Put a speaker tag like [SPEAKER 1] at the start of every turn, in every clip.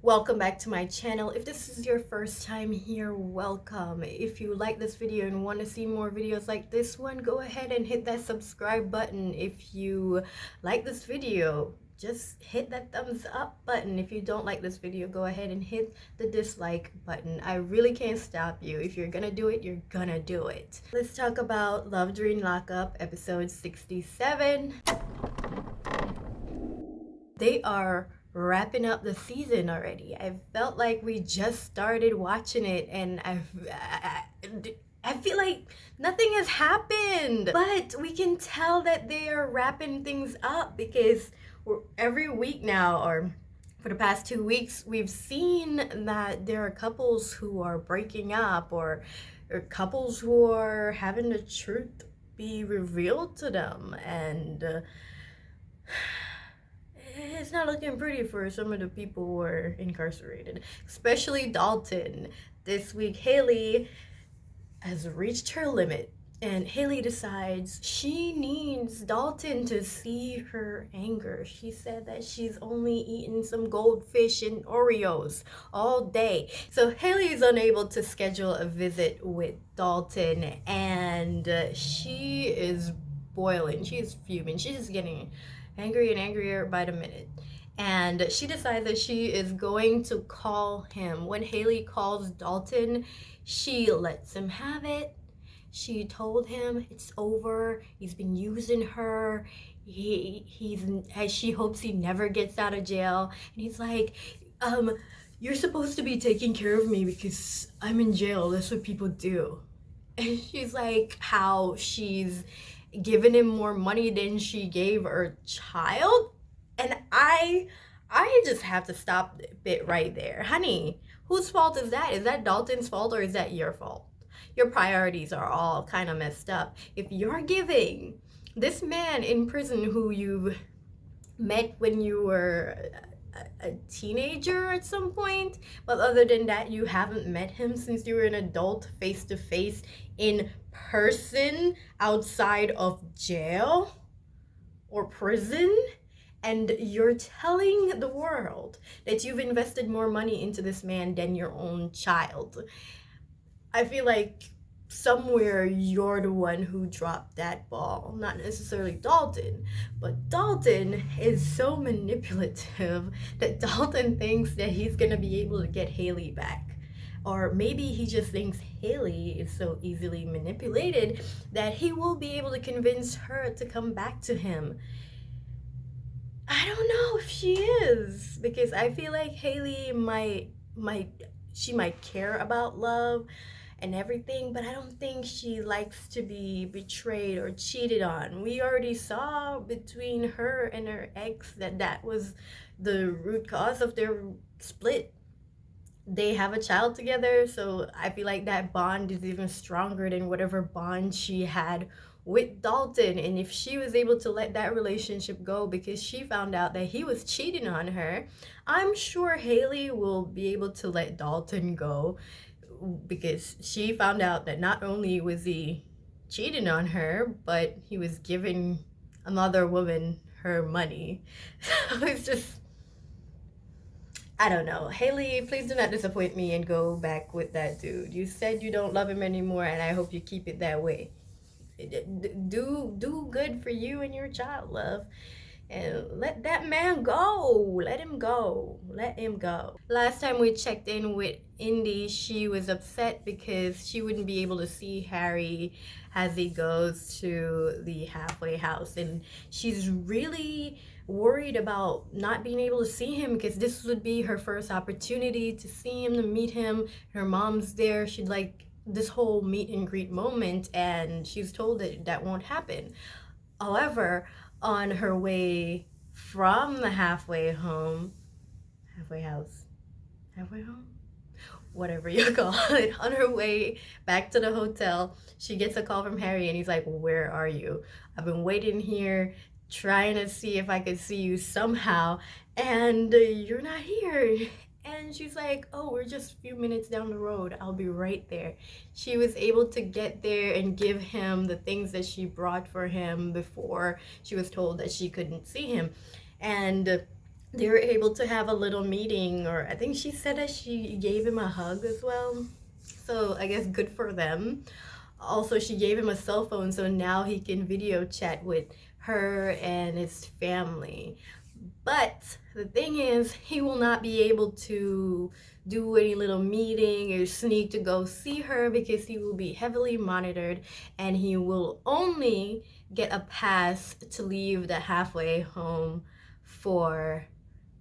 [SPEAKER 1] Welcome back to my channel. If this is your first time here, welcome. If you like this video and want to see more videos like this one, go ahead and hit that subscribe button. If you like this video, just hit that thumbs up button. If you don't like this video, go ahead and hit the dislike button. I really can't stop you. If you're gonna do it, you're gonna do it. Let's talk about Love During Lockup, episode 67. They are wrapping up the season already. I felt like we just started watching it, and I feel like nothing has happened. But we can tell that they are wrapping things up because every week now, or for the past 2 weeks, we've seen that there are couples who are breaking up, or couples who are having the truth be revealed to them, and it's not looking pretty for some of the people who are incarcerated, especially Dalton. This week, Haley has reached her limit, and Haley decides she needs Dalton to see her anger. She said that she's only eaten some goldfish and Oreos all day. So Haley is unable to schedule a visit with Dalton, and she is boiling. She's fuming. She's just getting angry and angrier by the minute. And she decides that she is going to call him. When Haley calls Dalton, she lets him have it. She told him it's over. He's been using her. She hopes he never gets out of jail. And he's like, you're supposed to be taking care of me because I'm in jail. That's what people do. And she's like, how she's given him more money than she gave her child. And I just have to stop it right there. Honey, whose fault is that? Is that Dalton's fault, or is that your fault? Your priorities are all kind of messed up. If you're giving this man in prison, who you met when you were a teenager at some point, but other than that, you haven't met him since you were an adult, face to face, in person, outside of jail or prison, and you're telling the world that you've invested more money into this man than your own child. I feel like somewhere you're the one who dropped that ball, not necessarily Dalton. But Dalton is so manipulative that Dalton thinks that he's gonna be able to get Haley back. Or maybe he just thinks Haley is so easily manipulated that he will be able to convince her to come back to him. I don't know if she is, because I feel like Haley might care about love and everything, but I don't think she likes to be betrayed or cheated on. We already saw between her and her ex that was the root cause of their split. They have a child together, so I feel like that bond is even stronger than whatever bond she had with Dalton. And if she was able to let that relationship go because she found out that he was cheating on her, I'm sure Haley will be able to let Dalton go, because she found out that not only was he cheating on her, but he was giving another woman her money. So it's just, I don't know. Haley, please do not disappoint me and go back with that dude. You said you don't love him anymore, and I hope you keep it that way. Do good for you and your child, love. And let that man go. Let him go. Let him go. Last time we checked in with Indy, she was upset because she wouldn't be able to see Harry as he goes to the halfway house. And she's really worried about not being able to see him, because this would be her first opportunity to see him, to meet him. Her mom's there. She'd like this whole meet and greet moment, and she's told that that won't happen. However, on her way from the halfway home, halfway house, halfway home, whatever you call it, on her way back to the hotel, she gets a call from Harry, and he's like, where are you? I've been waiting here trying to see if I could see you somehow, and you're not here. And she's like, oh, we're just a few minutes down the road. I'll be right there. She was able to get there and give him the things that she brought for him before she was told that she couldn't see him. And they were able to have a little meeting, or I think she said that she gave him a hug as well. So I guess good for them. Also, she gave him a cell phone, so now he can video chat with her and his family. But the thing is, he will not be able to do any little meeting or sneak to go see her because he will be heavily monitored, and he will only get a pass to leave the halfway home for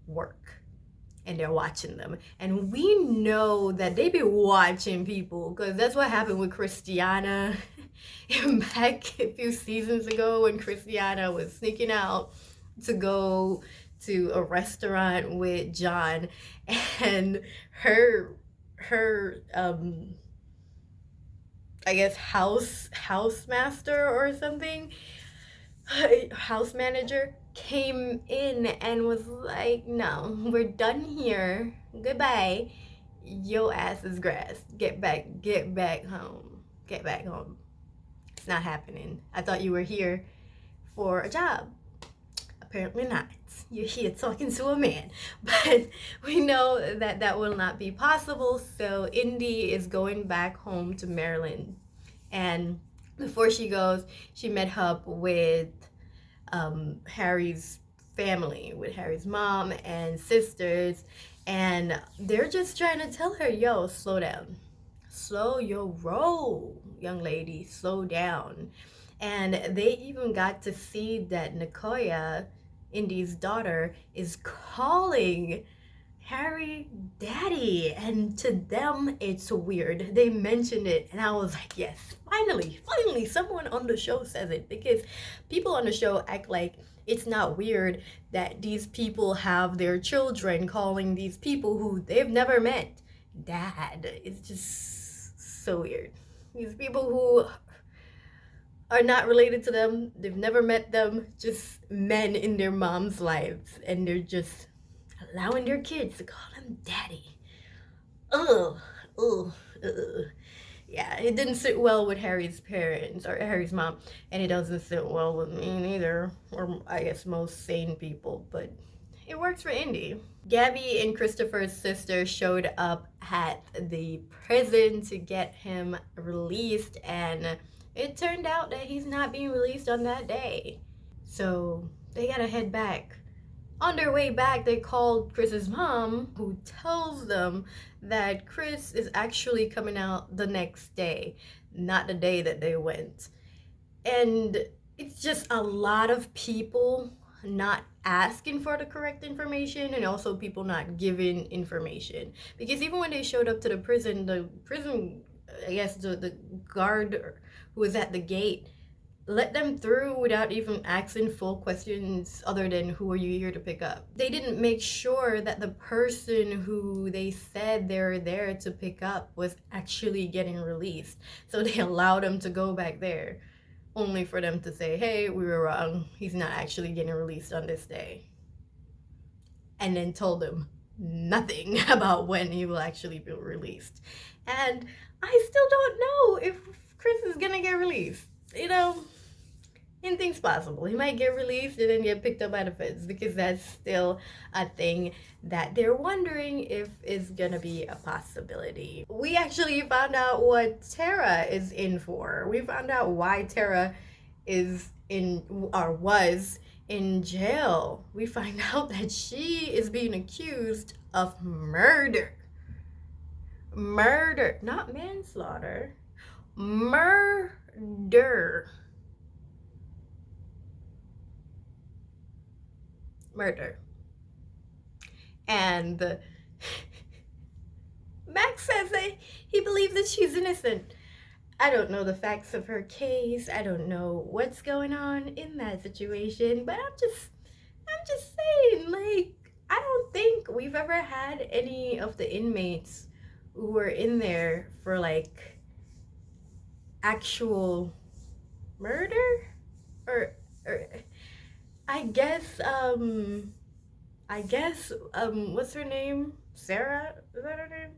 [SPEAKER 1] work. And they're watching them. And we know that they be watching people, because that's what happened with Christiana back a few seasons ago when Christiana was sneaking out to go to a restaurant with John, and her I guess house master or something, house manager, came in and was like, no, we're done here, goodbye, your ass is grass, get back home, get back home. It's not happening. I thought you were here for a job. Apparently not. You're here talking to a man. But we know that that will not be possible, so Indy is going back home to Maryland. And before she goes, she met up with Harry's family, with Harry's mom and sisters, and they're just trying to tell her, yo, slow down. Slow your roll, young lady, slow down. And they even got to see that Nicoya, Indy's daughter, is calling Harry daddy, and to them it's weird. They mentioned it, and I was like, yes, finally someone on the show says it, because people on the show act like it's not weird that these people have their children calling these people who they've never met dad. It's just so weird. These people who are not related to them, they've never met them, just men in their mom's lives, and they're just allowing their kids to call him daddy. Ugh, ugh, ugh. Yeah, it didn't sit well with Harry's parents, or Harry's mom, and it doesn't sit well with me neither, or I guess most sane people, but it works for Indy. Gabby and Christopher's sister showed up at the prison to get him released, and it turned out that he's not being released on that day. So they gotta head back. On their way back, they called Chris's mom, who tells them that Chris is actually coming out the next day, not the day that they went. And it's just a lot of people not asking for the correct information, and also people not giving information. Because even when they showed up to the prison, I guess the guard who was at the gate let them through without even asking full questions other than who are you here to pick up. They didn't make sure that the person who they said they were there to pick up was actually getting released. So they allowed them to go back there, only for them to say, hey, we were wrong, he's not actually getting released on this day. And then told them nothing about when he will actually be released. And I still don't know if Chris is gonna get released. You know, anything's possible. He might get released and then get picked up by the feds, because that's still a thing that they're wondering if is gonna be a possibility. We actually found out what Tara is in for. We found out why Tara is in, or was in jail. We find out that she is being accused of murder. Murder, not manslaughter. Murder. And Max says that he believes that she's innocent. I don't know the facts of her case. I don't know what's going on in that situation, but I'm just saying, like, I don't think we've ever had any of the inmates who were in there for like actual murder, or I guess what's her name? Sarah? Is that her name?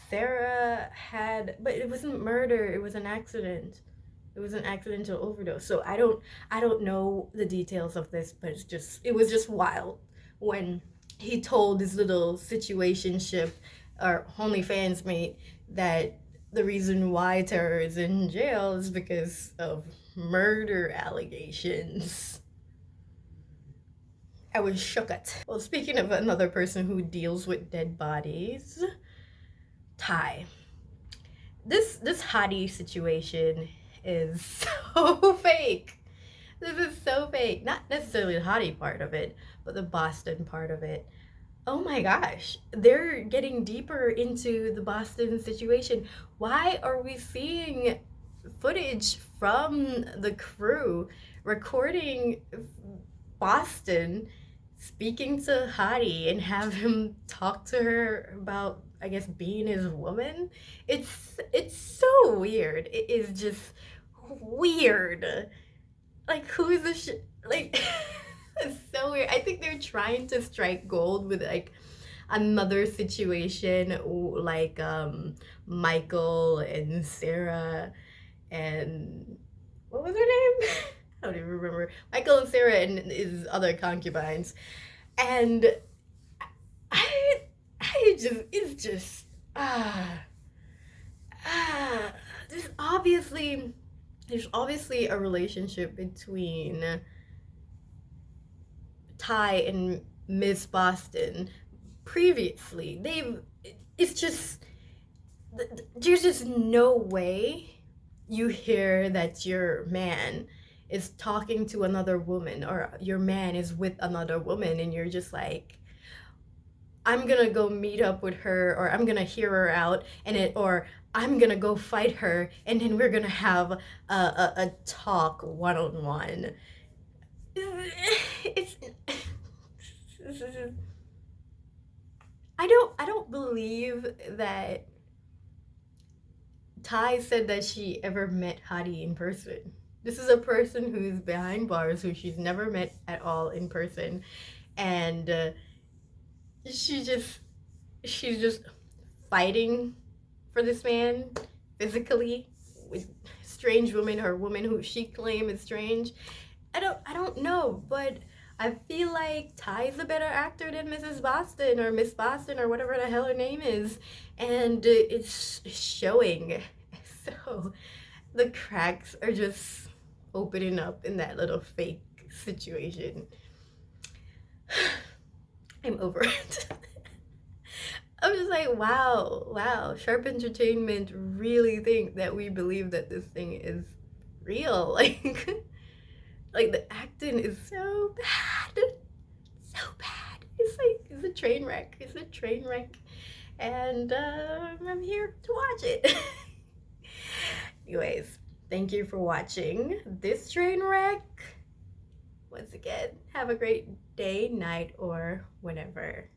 [SPEAKER 1] Sarah had, but it wasn't murder, it was an accident. It was an accidental overdose. So I don't know the details of this, but it was just wild. when he told his little situationship or OnlyFans mate that the reason why Terror is in jail is because of murder allegations. I was shook at. Well, speaking of another person who deals with dead bodies, Ty. This hottie situation is so fake. This is so fake. Not necessarily the hottie part of it, but the Boston part of it. Oh my gosh, they're getting deeper into the Boston situation. Why are we seeing footage from the crew recording Boston speaking to Hottie and have him talk to her about, I guess, being his woman? It's so weird. It is just weird. Like, who is this like it's so weird. I think they're trying to strike gold with like another situation, like Michael and Sarah and what was her name? I don't even remember. Michael and Sarah and his other concubines. And I I just it's just ah there's obviously a relationship between Ty and Miss Boston previously. It's just, there's just no way you hear that your man is talking to another woman or your man is with another woman and you're just like, I'm gonna go meet up with her or I'm gonna hear her out or I'm gonna go fight her and then we're gonna have a talk one-on-one. It's I don't believe that Ty said that she ever met Hadi in person. This is a person who's behind bars who she's never met at all in person, and she just she's just fighting for this man physically with strange woman or woman who she claims is strange. I don't know, but I feel like Ty's a better actor than Mrs. Boston or Miss Boston or whatever the hell her name is, and it's showing. So the cracks are just opening up in that little fake situation. I'm over it. I'm just like, wow, Sharp Entertainment really think that we believe that this thing is real. Like the acting is so bad, so bad. It's like it's a train wreck. It's a train wreck, and I'm here to watch it. Anyways, thank you for watching this train wreck. Once again, have a great day, night, or whenever.